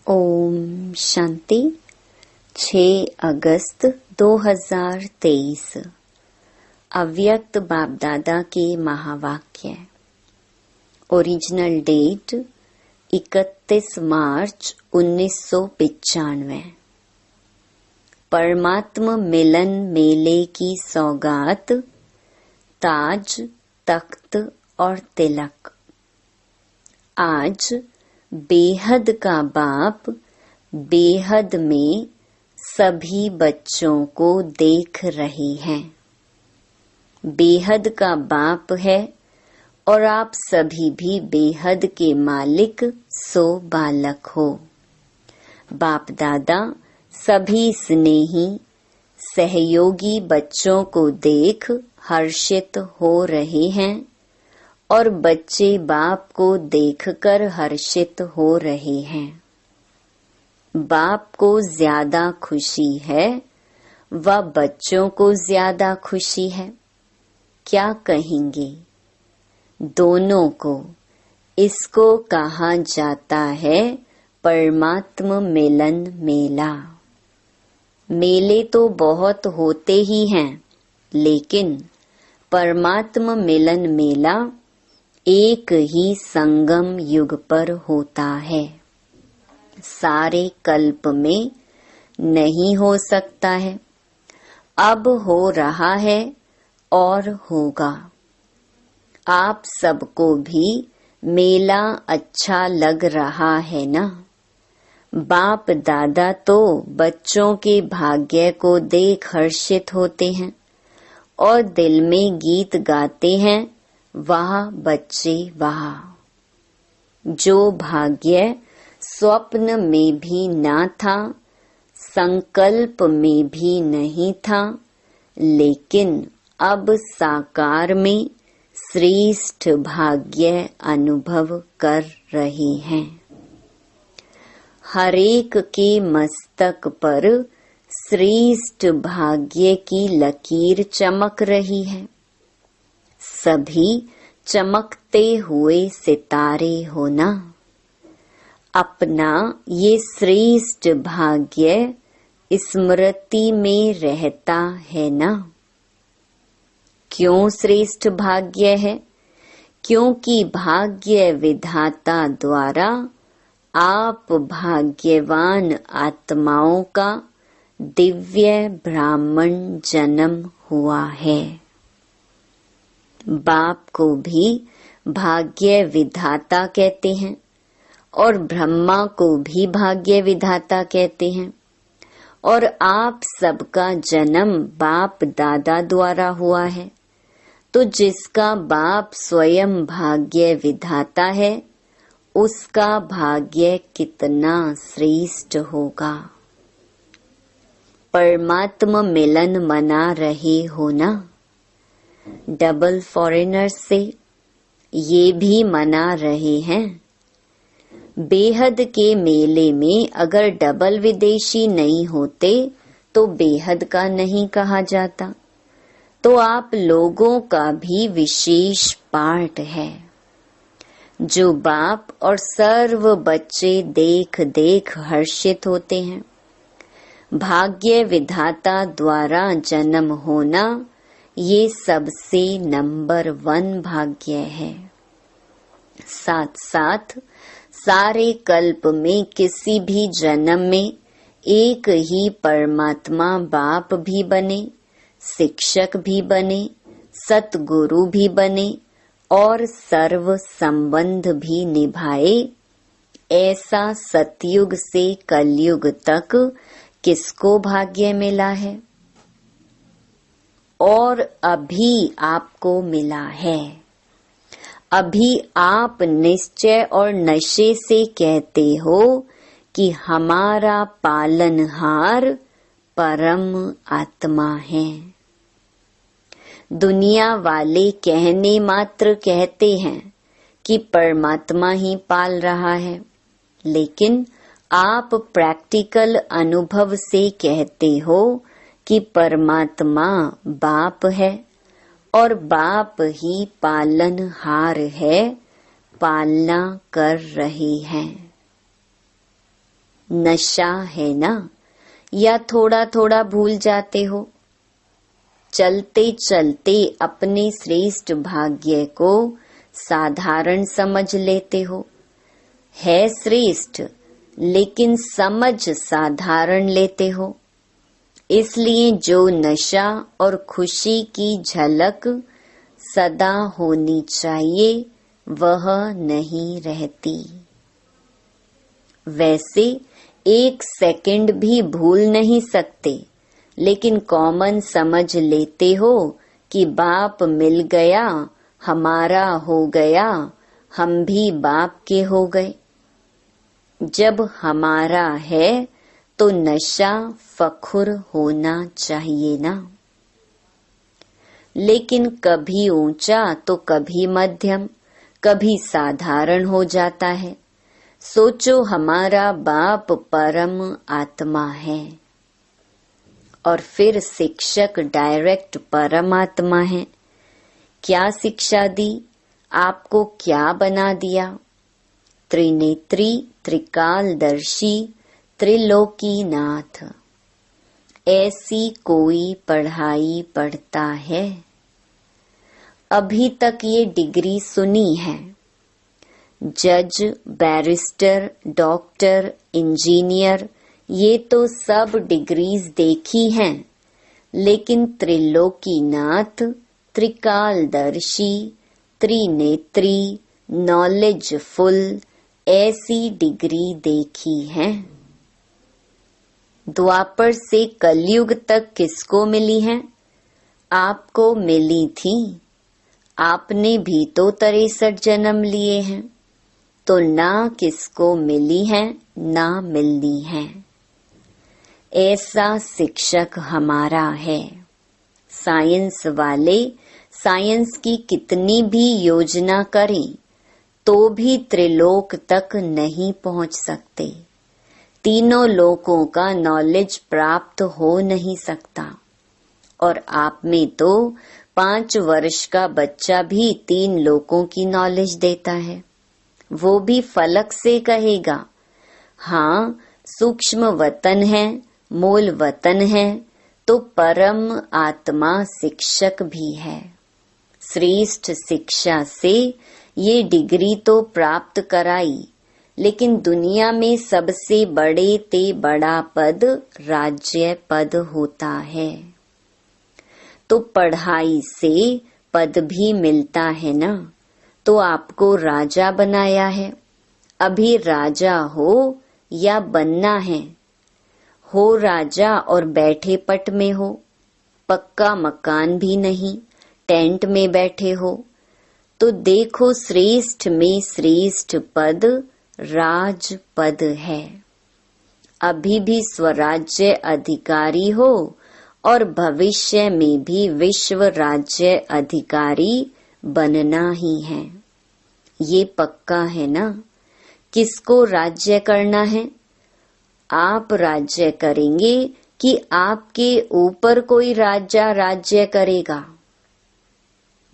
ओम शांति। 6 अगस्त 2023 अव्यक्त बाप दादा के महावाक्य। ओरिजिनल डेट 31 मार्च 1995। परमात्मा मिलन मेले की सौगात, ताज, तख्त और तिलक। आज बेहद का बाप बेहद में सभी बच्चों को देख रही हैं। बेहद का बाप है और आप सभी भी बेहद के मालिक सो बालक हो। बाप दादा सभी स्नेही सहयोगी बच्चों को देख हर्षित हो रहे हैं और बच्चे बाप को देखकर हर्षित हो रहे हैं। बाप को ज्यादा खुशी है व बच्चों को ज्यादा खुशी है। क्या कहेंगे? दोनों को। इसको कहा जाता है परमात्मा मिलन मेला। मेले तो बहुत होते ही हैं, लेकिन परमात्मा मिलन मेला एक ही संगम युग पर होता है। सारे कल्प में नहीं हो सकता है। अब हो रहा है और होगा। आप सबको भी मेला अच्छा लग रहा है ना? बाप दादा तो बच्चों के भाग्य को देख हर्षित होते हैं और दिल में गीत गाते हैं, वाह बच्चे वाह। जो भाग्य स्वप्न में भी ना था, संकल्प में भी नहीं था, लेकिन अब साकार में श्रेष्ठ भाग्य अनुभव कर रहे हैं। हरेक के मस्तक पर श्रेष्ठ भाग्य की लकीर चमक रही है। सभी चमकते हुए सितारे हो ना। अपना ये श्रेष्ठ भाग्य स्मृति में रहता है ना। क्यों श्रेष्ठ भाग्य है? क्योंकि भाग्य विधाता द्वारा आप भाग्यवान आत्माओं का दिव्य ब्राह्मण जन्म हुआ है। बाप को भी भाग्य विधाता कहते हैं और ब्रह्मा को भी भाग्य विधाता कहते हैं, और आप सबका जन्म बाप दादा द्वारा हुआ है। तो जिसका बाप स्वयं भाग्य विधाता है, उसका भाग्य कितना श्रेष्ठ होगा। परमात्मा मिलन मना रहे हो ना। डबल फॉरेनर्स से ये भी मना रहे हैं। बेहद के मेले में अगर डबल विदेशी नहीं होते तो बेहद का नहीं कहा जाता। तो आप लोगों का भी विशेष पार्ट है, जो बाप और सर्व बच्चे देख देख हर्षित होते हैं। भाग्य विधाता द्वारा जन्म होना ये सबसे नंबर 1 भाग्य है। साथ साथ सारे कल्प में किसी भी जन्म में एक ही परमात्मा बाप भी बने, शिक्षक भी बने, सतगुरु भी बने और सर्व संबंध भी निभाए। ऐसा सतयुग से कलयुग तक किसको भाग्य मिला है? और अभी आपको मिला है। अभी आप निश्चय और नशे से कहते हो कि हमारा पालनहार परम आत्मा है। दुनिया वाले कहने मात्र कहते हैं कि परमात्मा ही पाल रहा है, लेकिन आप प्रैक्टिकल अनुभव से कहते हो कि परमात्मा बाप है और बाप ही पालनहार है, पालना कर रहे हैं। नशा है ना, या थोड़ा थोड़ा भूल जाते हो? चलते चलते अपने श्रेष्ठ भाग्य को साधारण समझ लेते हो। है श्रेष्ठ, लेकिन समझ साधारण लेते हो। इसलिए जो नशा और खुशी की झलक सदा होनी चाहिए वह नहीं रहती। वैसे 1 सेकंड भी भूल नहीं सकते, लेकिन कॉमन समझ लेते हो कि बाप मिल गया, हमारा हो गया, हम भी बाप के हो गए। जब हमारा है तो नशा फखुर होना चाहिए ना। लेकिन कभी ऊंचा तो कभी मध्यम, कभी साधारण हो जाता है। सोचो, हमारा बाप परम आत्मा है और फिर शिक्षक डायरेक्ट परमात्मा है। क्या शिक्षा दी? आपको क्या बना दिया? त्रिनेत्री, त्रिकालदर्शी, त्रिलोकीनाथ। ऐसी कोई पढ़ाई पढ़ता है? अभी तक ये डिग्री सुनी है। जज, बैरिस्टर, डॉक्टर, इंजीनियर, ये तो सब डिग्रीज देखी हैं, लेकिन त्रिलोकीनाथ, त्रिकालदर्शी, त्रिनेत्री, नॉलेजफुल, ऐसी डिग्री देखी है? द्वापर से कलयुग तक किसको मिली है? आपको मिली थी। आपने भी तो 63 जन्म लिए हैं, तो ना किसको मिली है ना मिलनी है। ऐसा शिक्षक हमारा है। साइंस वाले साइंस की कितनी भी योजना करें तो भी त्रिलोक तक नहीं पहुंच सकते। तीनों लोकों का नॉलेज प्राप्त हो नहीं सकता। और आप में तो 5 वर्ष का बच्चा भी 3 लोकों की नॉलेज देता है। वो भी फलक से कहेगा, हाँ सूक्ष्म वतन है, मूल वतन है, तो परम आत्मा शिक्षक भी है। श्रेष्ठ शिक्षा से ये डिग्री तो प्राप्त कराई, लेकिन दुनिया में सबसे बड़े ते बड़ा पद राज्य पद होता है। तो पढ़ाई से पद भी मिलता है ना, तो आपको राजा बनाया है। अभी राजा हो या बनना है? हो राजा और बैठे पट में हो, पक्का मकान भी नहीं, टेंट में बैठे हो। तो देखो, श्रेष्ठ में श्रेष्ठ पद राज पद है। अभी भी स्वराज्य अधिकारी हो और भविष्य में भी विश्व राज्य अधिकारी बनना ही है। ये पक्का है ना? किसको राज्य करना है? आप राज्य करेंगे कि आपके ऊपर कोई राजा राज्य करेगा?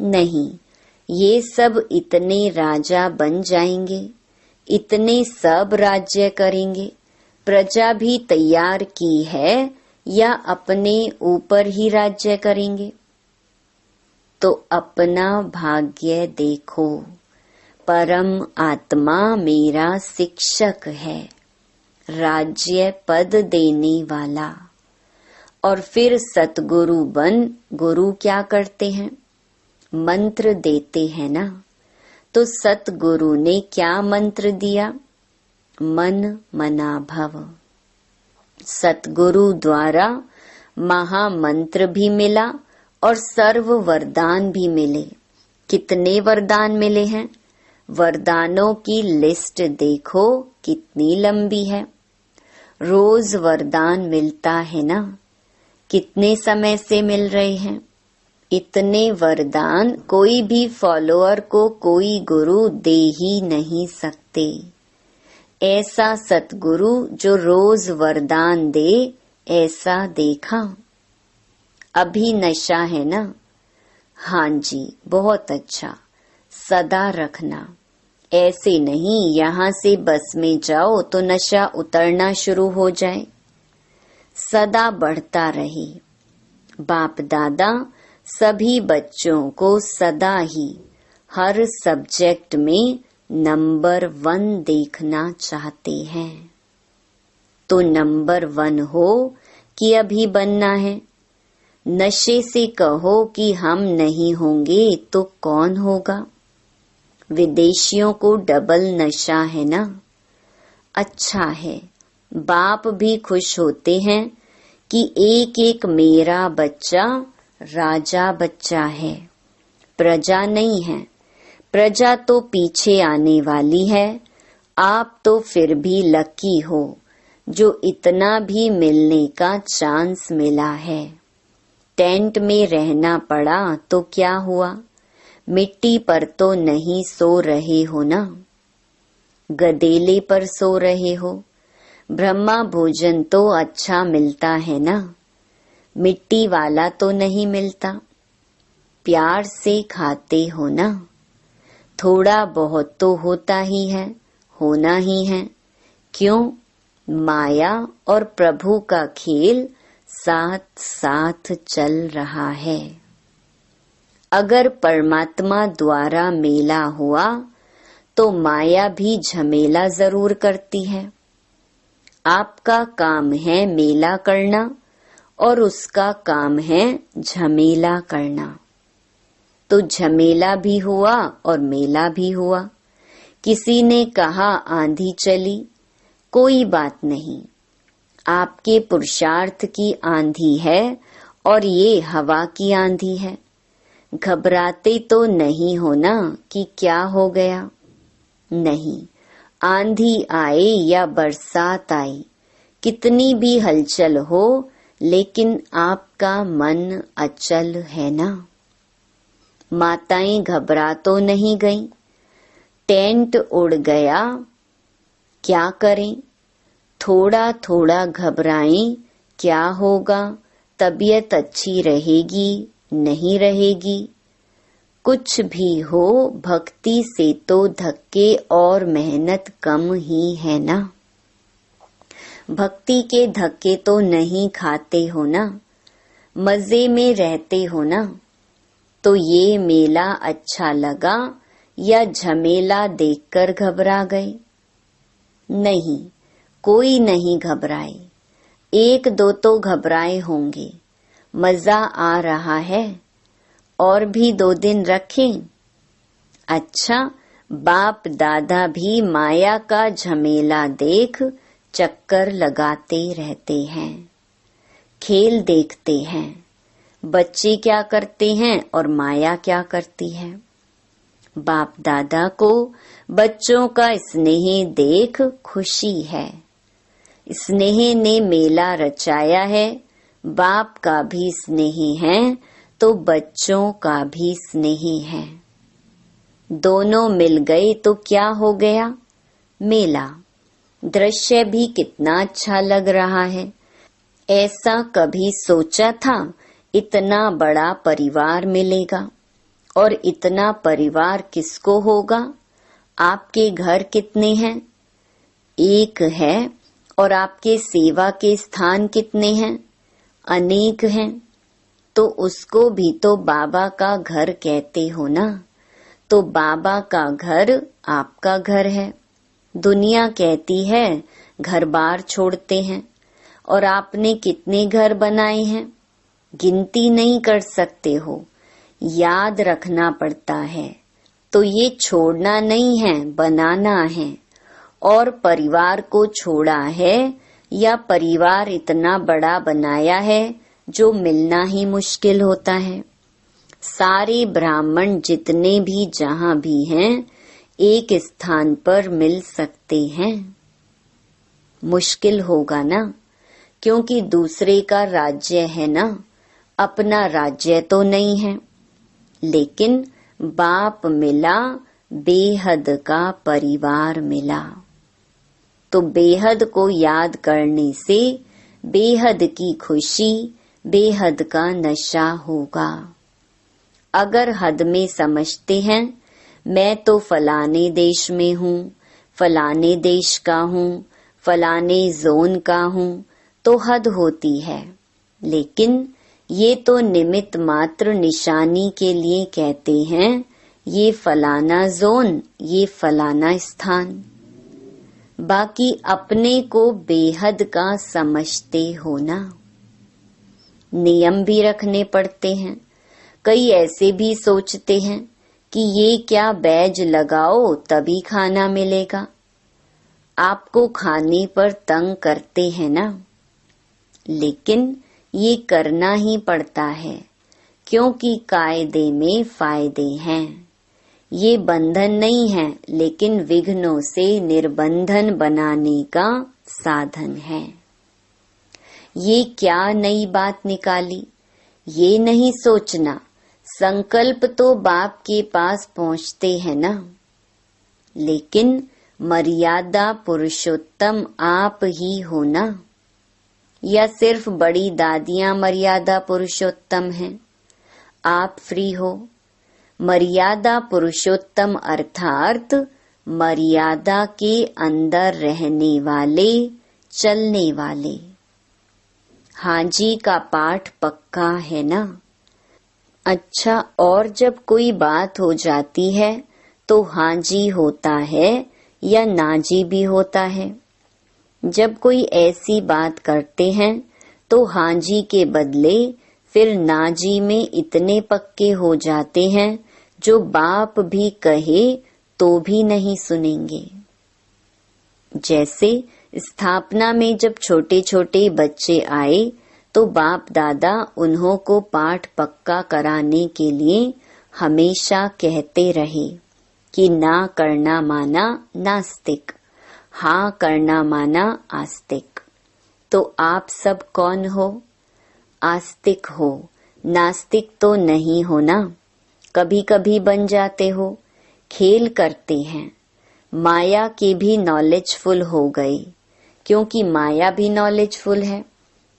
नहीं, ये सब इतने राजा बन जाएंगे, इतने सब राज्य करेंगे। प्रजा भी तैयार की है या अपने ऊपर ही राज्य करेंगे? तो अपना भाग्य देखो। परम आत्मा मेरा शिक्षक है, राज्य पद देने वाला। और फिर सतगुरु बन, गुरु क्या करते हैं? मंत्र देते हैं ना। तो सतगुरु ने क्या मंत्र दिया? मन मना भव। सतगुरु द्वारा महामंत्र भी मिला और सर्व वरदान भी मिले। कितने वरदान मिले हैं? वरदानों की लिस्ट देखो कितनी लंबी है। रोज वरदान मिलता है ना। कितने समय से मिल रहे हैं? इतने वरदान कोई भी फॉलोअर को कोई गुरु दे ही नहीं सकते। ऐसा सतगुरु जो रोज वरदान दे, ऐसा देखा? अभी नशा है ना? हाँ जी, बहुत अच्छा, सदा रखना। ऐसे नहीं यहाँ से बस में जाओ तो नशा उतरना शुरू हो जाए। सदा बढ़ता रहे। बाप दादा सभी बच्चों को सदा ही हर सब्जेक्ट में नंबर 1 देखना चाहते हैं। तो नंबर 1 हो कि अभी बनना है। नशे से कहो कि हम नहीं होंगे तो कौन होगा। विदेशियों को डबल नशा है ना। अच्छा है, बाप भी खुश होते हैं कि एक एक मेरा बच्चा राजा बच्चा है, प्रजा नहीं है। प्रजा तो पीछे आने वाली है। आप तो फिर भी लकी हो जो इतना भी मिलने का चांस मिला है। टेंट में रहना पड़ा तो क्या हुआ, मिट्टी पर तो नहीं सो रहे हो ना, गदेले पर सो रहे हो। ब्रह्मा भोजन तो अच्छा मिलता है ना, मिट्टी वाला तो नहीं मिलता। प्यार से खाते हो ना, थोड़ा बहुत तो होता ही है, होना ही है। क्यों, माया और प्रभु का खेल साथ साथ चल रहा है। अगर परमात्मा द्वारा मेला हुआ तो माया भी झमेला जरूर करती है। आपका काम है मेला करना और उसका काम है झमेला करना। तो झमेला भी हुआ और मेला भी हुआ। किसी ने कहा आंधी चली, कोई बात नहीं, आपके पुरुषार्थ की आंधी है और ये हवा की आंधी है। घबराते तो नहीं हो ना कि क्या हो गया। नहीं, आंधी आए या बरसात आई, कितनी भी हलचल हो, लेकिन आपका मन अचल है ना। माताएं घबरा तो नहीं गईं, टेंट उड़ गया, क्या करें। थोड़ा थोड़ा घबराएं, क्या होगा, तबीयत अच्छी रहेगी नहीं रहेगी। कुछ भी हो, भक्ति से तो धक्के और मेहनत कम ही है ना। भक्ति के धक्के तो नहीं खाते हो ना, मजे में रहते हो ना। तो ये मेला अच्छा लगा या झमेला देखकर घबरा गए। नहीं, कोई नहीं घबराए। 1-2 तो घबराए होंगे। मजा आ रहा है, और भी 2 दिन रखें। अच्छा, बाप दादा भी माया का झमेला देख चक्कर लगाते रहते हैं, खेल देखते हैं। बच्चे क्या करते हैं और माया क्या करती है। बाप दादा को बच्चों का स्नेह देख खुशी है। स्नेह ने मेला रचाया है। बाप का भी स्नेह है तो बच्चों का भी स्नेह है। दोनों मिल गए तो क्या हो गया, मेला। दृश्य भी कितना अच्छा लग रहा है। ऐसा कभी सोचा था इतना बड़ा परिवार मिलेगा। और इतना परिवार किसको होगा। आपके घर कितने हैं, एक है। और आपके सेवा के स्थान कितने हैं, अनेक हैं। तो उसको भी तो बाबा का घर कहते हो ना। तो बाबा का घर आपका घर है। दुनिया कहती है घर बार छोड़ते हैं। और आपने कितने घर बनाए हैं, गिनती नहीं कर सकते हो, याद रखना पड़ता है। तो ये छोड़ना नहीं है, बनाना है। और परिवार को छोड़ा है या परिवार इतना बड़ा बनाया है जो मिलना ही मुश्किल होता है। सारे ब्राह्मण जितने भी जहाँ भी हैं एक स्थान पर मिल सकते हैं। मुश्किल होगा ना, क्योंकि दूसरे का राज्य है ना, अपना राज्य तो नहीं है। लेकिन बाप मिला, बेहद का परिवार मिला। तो बेहद को याद करने से बेहद की खुशी, बेहद का नशा होगा। अगर हद में समझते हैं, मैं तो फलाने देश में हूँ, फलाने देश का हूँ, फलाने जोन का हूँ, तो हद होती है। लेकिन ये तो निमित्त मात्र निशानी के लिए कहते हैं, ये फलाना जोन, ये फलाना स्थान। बाकी अपने को बेहद का समझते हो ना। नियम भी रखने पड़ते हैं। कई ऐसे भी सोचते हैं कि ये क्या बैज लगाओ तभी खाना मिलेगा। आपको खाने पर तंग करते हैं ना, लेकिन ये करना ही पड़ता है, क्योंकि कायदे में फायदे हैं। ये बंधन नहीं है, लेकिन विघ्नों से निर्बंधन बनाने का साधन है। ये क्या नई बात निकाली, ये नहीं सोचना। संकल्प तो बाप के पास पहुंचते हैं ना, लेकिन मर्यादा पुरुषोत्तम आप ही हो ना, या सिर्फ बड़ी दादियां मर्यादा पुरुषोत्तम हैं? आप फ्री हो। मर्यादा पुरुषोत्तम अर्थात मर्यादा के अंदर रहने वाले, चलने वाले। हाँ जी का पाठ पक्का है ना? अच्छा, और जब कोई बात हो जाती है तो हाँ जी होता है या ना जी भी होता है। जब कोई ऐसी बात करते हैं तो हाँ जी के बदले फिर ना जी में इतने पक्के हो जाते हैं जो बाप भी कहे तो भी नहीं सुनेंगे। जैसे स्थापना में जब छोटे छोटे बच्चे आए तो बाप दादा उन्हों को पाठ पक्का कराने के लिए हमेशा कहते रहे कि ना करना माना नास्तिक, हाँ करना माना आस्तिक। तो आप सब कौन हो? आस्तिक हो, नास्तिक तो नहीं हो ना। कभी कभी बन जाते हो, खेल करते हैं। माया के भी नॉलेजफुल हो गए, क्योंकि माया भी नॉलेजफुल है।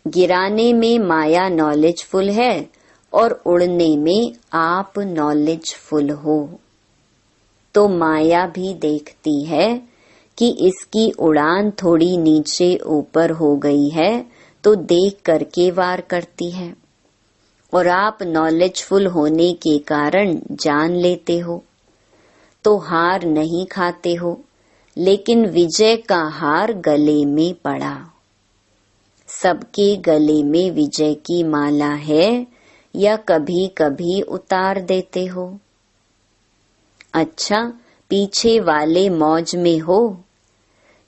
गिराने में माया नॉलेजफुल है और उड़ने में आप नॉलेजफुल हो। तो माया भी देखती है कि इसकी उड़ान थोड़ी नीचे ऊपर हो गई है, तो देख करके वार करती है। और आप नॉलेजफुल होने के कारण जान लेते हो, तो हार नहीं खाते हो, लेकिन विजय का हार गले में पड़ा। सबके गले में विजय की माला है, या कभी कभी उतार देते हो? अच्छा, पीछे वाले मौज में हो।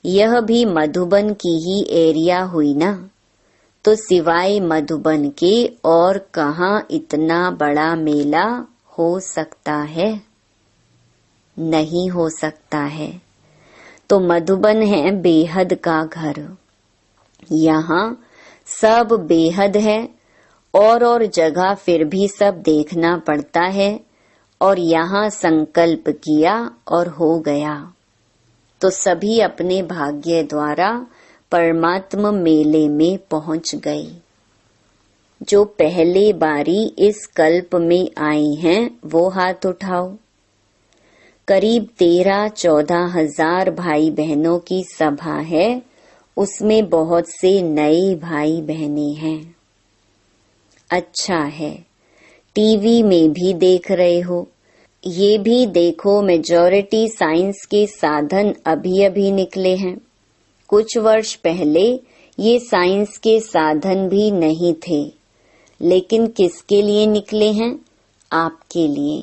यह भी मधुबन की ही एरिया हुई ना, तो सिवाय मधुबन के और कहाँ इतना बड़ा मेला हो सकता है? नहीं हो सकता है। तो मधुबन है बेहद का घर। यहाँ सब बेहद है, और जगह फिर भी सब देखना पड़ता है, और यहाँ संकल्प किया और हो गया। तो सभी अपने भाग्य द्वारा परमात्मा मेले में पहुंच गए। जो पहले बारी इस कल्प में आए हैं वो हाथ उठाओ। करीब 13-14 हजार भाई बहनों की सभा है, उसमें बहुत से नए भाई बहनें हैं। अच्छा है, टीवी में भी देख रहे हो। ये भी देखो, मेजॉरिटी साइंस के साधन अभी अभी निकले हैं। कुछ वर्ष पहले ये साइंस के साधन भी नहीं थे, लेकिन किसके लिए निकले हैं? आपके लिए।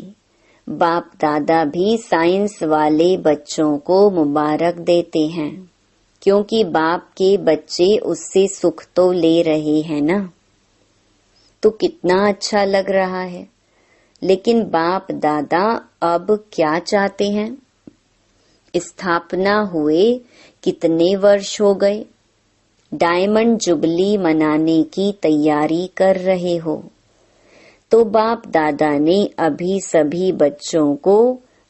बाप दादा भी साइंस वाले बच्चों को मुबारक देते हैं, क्योंकि बाप के बच्चे उससे सुख तो ले रहे हैं ना। तो कितना अच्छा लग रहा है। लेकिन बाप दादा अब क्या चाहते हैं? स्थापना हुए कितने वर्ष हो गए? डायमंड जुबली मनाने की तैयारी कर रहे हो। तो बाप दादा ने अभी सभी बच्चों को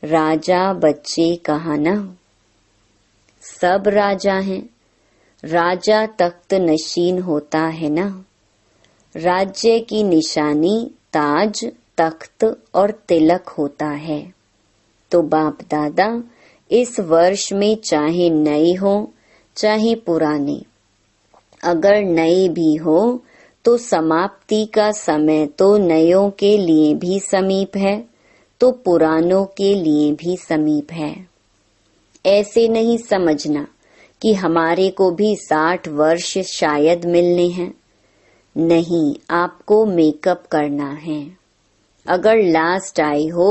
राजा बच्चे कहा ना। सब राजा हैं। राजा तख्त नशीन होता है ना। राज्य की निशानी ताज, तख्त और तिलक होता है। तो बाप दादा इस वर्ष में चाहे नए हो चाहे पुराने, अगर नए भी हो तो समाप्ति का समय तो नयों के लिए भी समीप है तो पुरानों के लिए भी समीप है। ऐसे नहीं समझना कि हमारे को भी 60 वर्ष शायद मिलने हैं। नहीं, आपको मेकअप करना है। अगर लास्ट आई हो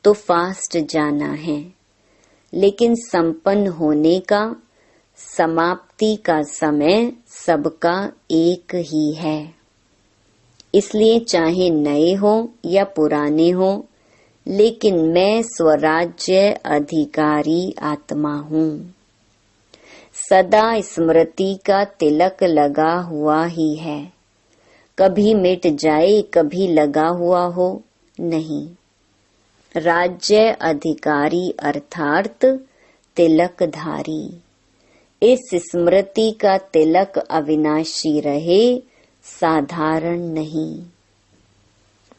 तो फास्ट जाना है, लेकिन संपन्न होने का, समाप्ति का समय सबका एक ही है। इसलिए चाहे नए हो या पुराने हो, लेकिन मैं स्वराज्य अधिकारी आत्मा हूँ। सदा स्मृति का तिलक लगा हुआ ही है। कभी मिट जाए कभी लगा हुआ हो नहीं। राज्य अधिकारी अर्थात तिलकधारी। इस स्मृति का तिलक अविनाशी रहे, साधारण नहीं।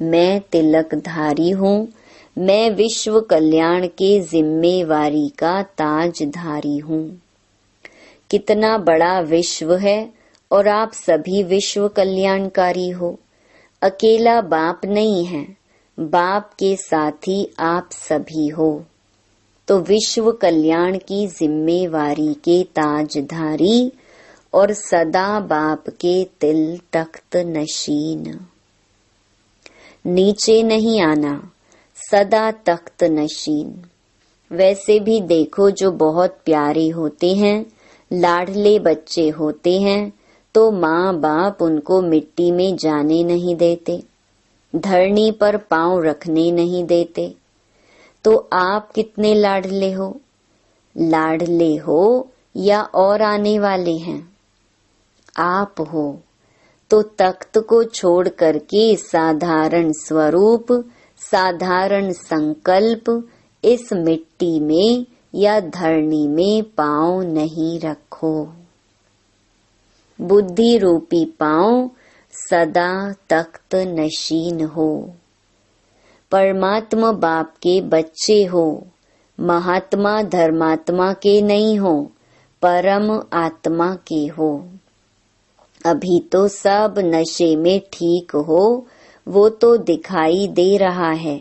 मैं तिलकधारी हूँ। मैं विश्व कल्याण के जिम्मेवारी का ताजधारी हूँ। कितना बड़ा विश्व है और आप सभी विश्व कल्याणकारी हो। अकेला बाप नहीं है, बाप के साथी आप सभी हो। तो विश्व कल्याण की जिम्मेवारी के ताजधारी और सदा बाप के तिल तख्त नशीन। नीचे नहीं आना, सदा तख्त नशीन। वैसे भी देखो, जो बहुत प्यारे होते हैं, लाडले बच्चे होते हैं, तो माँ बाप उनको मिट्टी में जाने नहीं देते, धरनी पर पांव रखने नहीं देते। तो आप कितने लाडले हो? लाडले हो या और आने वाले हैं? आप हो। तो तख्त को छोड़ करके साधारण स्वरूप, साधारण संकल्प इस मिट्टी में या धरनी में पांव नहीं रखो। बुद्धि रूपी पांव सदा तख्त नशीन हो। परमात्मा बाप के बच्चे हो। महात्मा धर्मात्मा के नहीं हो, परम आत्मा के हो। अभी तो सब नशे में ठीक हो, वो तो दिखाई दे रहा है,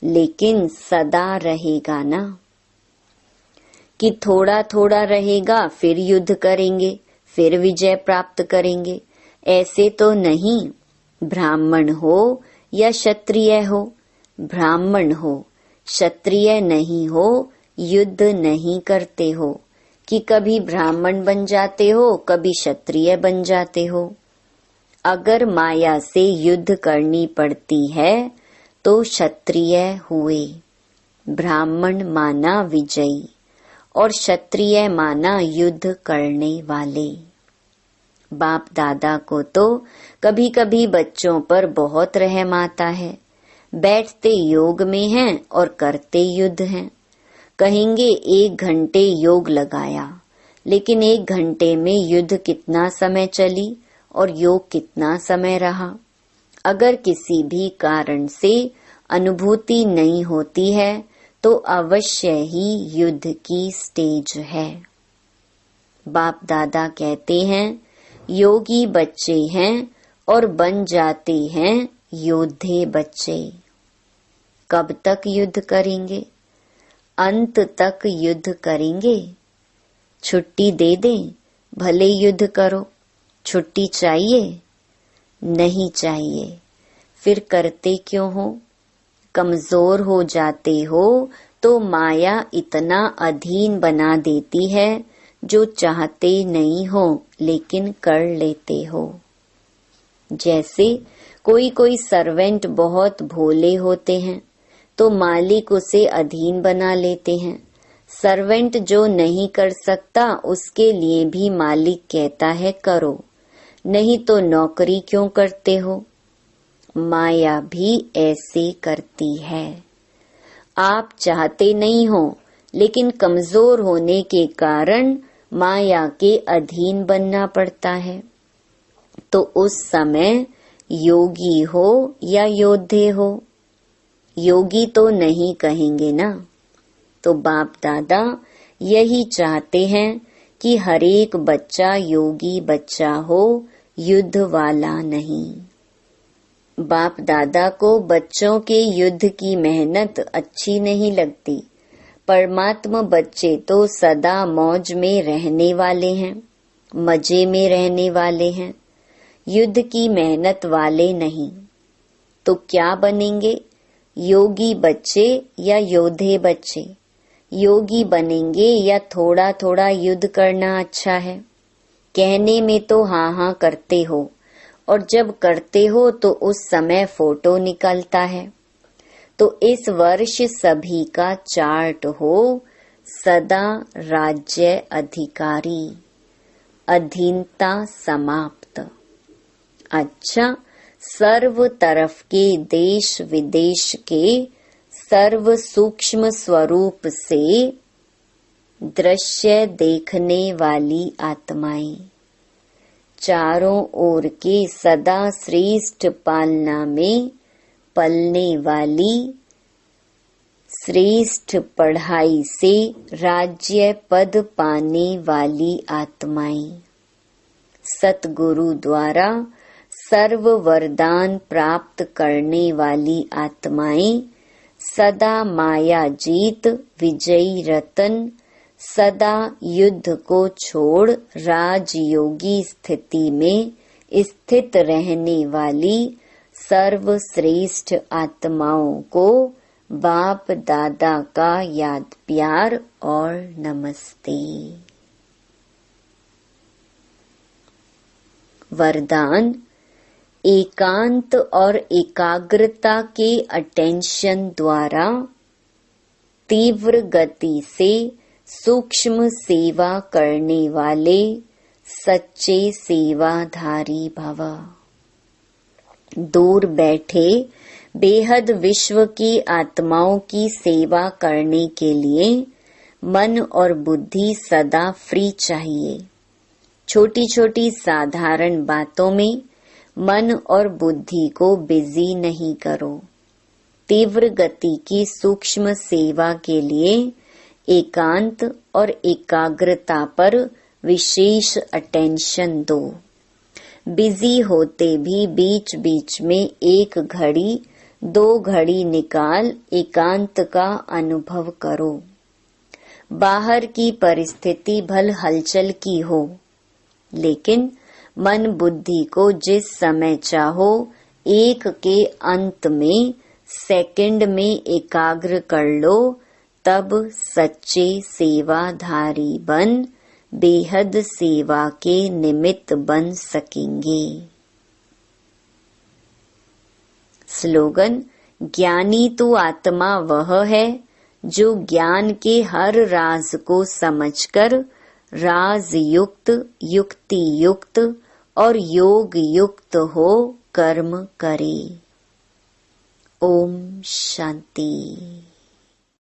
लेकिन सदा रहेगा ना। कि थोड़ा थोड़ा रहेगा, फिर युद्ध करेंगे, फिर विजय प्राप्त करेंगे, ऐसे तो नहीं। ब्राह्मण हो या क्षत्रिय हो, ब्राह्मण हो क्षत्रिय नहीं हो, युद्ध नहीं करते हो। कि कभी ब्राह्मण बन जाते हो, कभी क्षत्रिय बन जाते हो। अगर माया से युद्ध करनी पड़ती है तो क्षत्रिय हुए। ब्राह्मण माना विजयी और क्षत्रिय माना युद्ध करने वाले। बाप दादा को तो कभी कभी बच्चों पर बहुत रहम आता है। बैठते योग में हैं और करते युद्ध हैं। कहेंगे 1 घंटे योग लगाया, लेकिन 1 घंटे में युद्ध कितना समय चली और योग कितना समय रहा। अगर किसी भी कारण से अनुभूति नहीं होती है तो अवश्य ही युद्ध की स्टेज है। बाप दादा कहते हैं योगी बच्चे हैं और बन जाते हैं योद्धे बच्चे। कब तक युद्ध करेंगे? अंत तक युद्ध करेंगे। छुट्टी दे दें, भले युद्ध करो। छुट्टी चाहिए? नहीं चाहिए। फिर करते क्यों हो? कमजोर हो जाते हो तो माया इतना अधीन बना देती है, जो चाहते नहीं हो लेकिन कर लेते हो। जैसे कोई सर्वेंट बहुत भोले होते हैं तो मालिक उसे अधीन बना लेते हैं। सर्वेंट जो नहीं कर सकता उसके लिए भी मालिक कहता है करो, नहीं तो नौकरी क्यों करते हो। माया भी ऐसे करती है। आप चाहते नहीं हो, लेकिन कमजोर होने के कारण माया के अधीन बनना पड़ता है। तो उस समय योगी हो या योद्धे हो, योगी तो नहीं कहेंगे ना, तो बाप दादा यही चाहते हैं कि हर एक बच्चा योगी बच्चा हो, युद्ध वाला नहीं। बाप दादा को बच्चों के युद्ध की मेहनत अच्छी नहीं लगती। परमात्मा बच्चे तो सदा मौज में रहने वाले हैं, मजे में रहने वाले हैं, युद्ध की मेहनत वाले नहीं। तो क्या बनेंगे, योगी बच्चे या योद्धे बच्चे? योगी बनेंगे या थोड़ा थोड़ा युद्ध करना अच्छा है? कहने में तो हाँ हाँ करते हो, और जब करते हो तो उस समय फोटो निकलता है। तो इस वर्ष सभी का चार्ट हो, सदा राज्य अधिकारी, अधीनता समाप्त। अच्छा, सर्व तरफ के देश विदेश के सर्व सूक्ष्म स्वरूप से दृश्य देखने वाली आत्माएं, चारों ओर के सदा श्रेष्ठ पालना में पलने वाली, श्रेष्ठ पढ़ाई से राज्य पद पाने वाली आत्माएं, सतगुरु द्वारा सर्व वरदान प्राप्त करने वाली आत्माएं, सदा माया जीत विजयी रतन, सदा युद्ध को छोड़ राजयोगी स्थिति में स्थित रहने वाली सर्वश्रेष्ठ आत्माओं को बाप दादा का याद प्यार और नमस्ते। वरदान, एकांत और एकाग्रता के अटेंशन द्वारा तीव्र गति से सूक्ष्म सेवा करने वाले सच्चे सेवाधारी भव। दूर बैठे बेहद विश्व की आत्माओं की सेवा करने के लिए मन और बुद्धि सदा फ्री चाहिए। छोटी छोटी साधारण बातों में मन और बुद्धि को बिजी नहीं करो। तीव्र गति की सूक्ष्म सेवा के लिए एकांत और एकाग्रता पर विशेष अटेंशन दो। बिजी होते भी बीच बीच में 1 घड़ी 2 घड़ी निकाल एकांत का अनुभव करो। बाहर की परिस्थिति भल हलचल की हो, लेकिन मन बुद्धि को जिस समय चाहो एक के अंत में सेकंड में एकाग्र कर लो, तब सच्चे सेवाधारी बन बेहद सेवा के निमित्त बन सकेंगे। स्लोगन, ज्ञानी तो आत्मा वह है जो ज्ञान के हर राज को समझकर राज युक्त, युक्ति युक्त और योग युक्त हो कर्म करे। ओम शांति।